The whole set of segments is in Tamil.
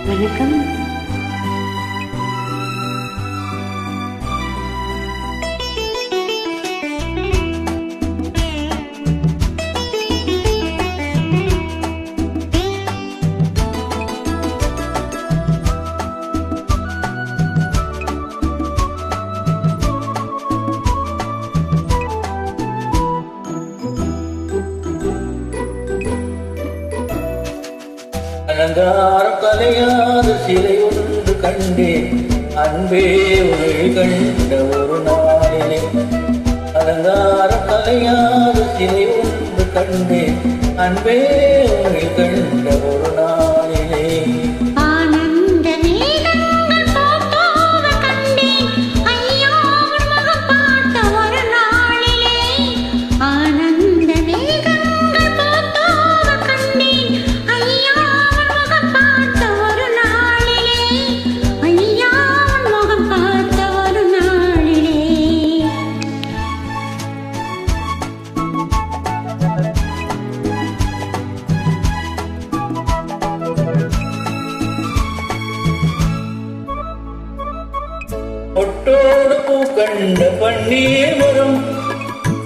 வணக்கம். அலங்காரம் கலையாத சிலை ஒன்று கண்டேன் அன்பே உனை கண்ட ஒரு நாளிலே. அலங்காரம் கலையாத சிலை ஒன்று கண்டேன் அன்பே உனை கண்ட ஒரு நாளிலே. ஒட்டோடு பூ கண்ட பன்னீர் வரும்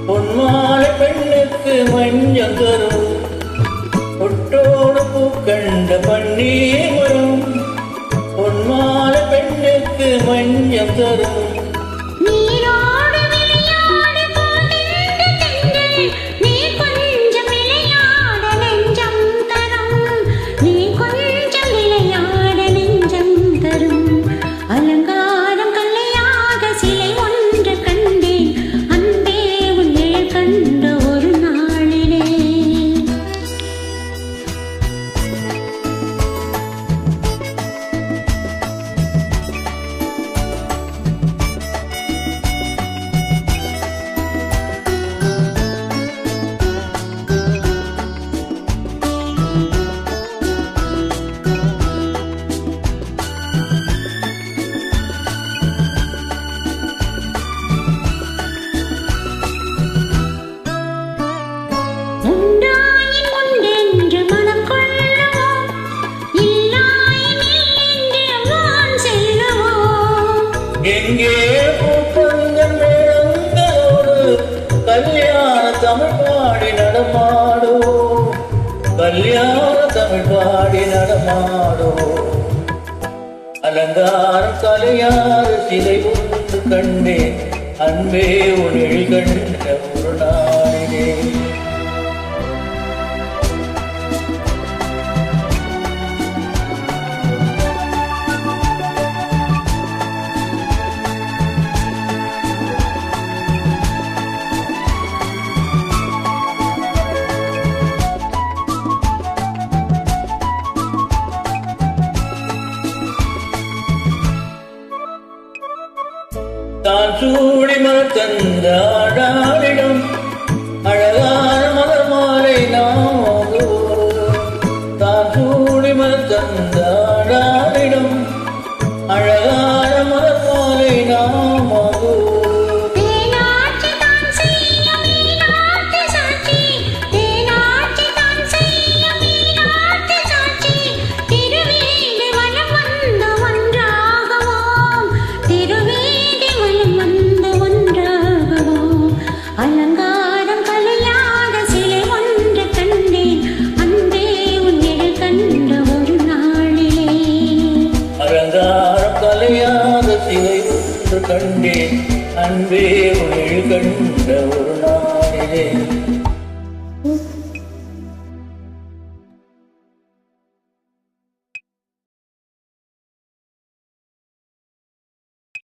பொன்மாலை பெண்ணுக்கு மஞ்சள் தரும். ஒட்டோடு பூ கண்ட பன்னீர் வரும் பொன்மாலை பெண்ணுக்கு மஞ்சள் தரும். எங்கே பூப்பங்கள் மேளங்களோடு கல்யாண தமிழ் பாடி நடமாடுவோம். கல்யாண தமிழ் பாடி நடமாடுவோம். அலங்காரம் கலையாத சிலை ஒன்று கண்டேன் அன்பே உனில் கண்ட ஒரு நாளிலே. தான் சூடி மலர் தந்த ஆடாளிடம் அழகான மலர் மாலை நாம் வாங்குவோம். தான் சூடி மலர் தந்த ஆடாளிடம் அழகான மலர் மாலை நாம் வாங்குவோம். அலங்காரம் கலையாத சிலை ஒன்று கண்டேன் அன்பே உன்னில் கண்ட ஒரு நாளிலே. அலங்காரம் கலையாத சிலை ஒன்று கண்டேன் அன்பே உன்னில் கண்ட ஒரு நாளிலே.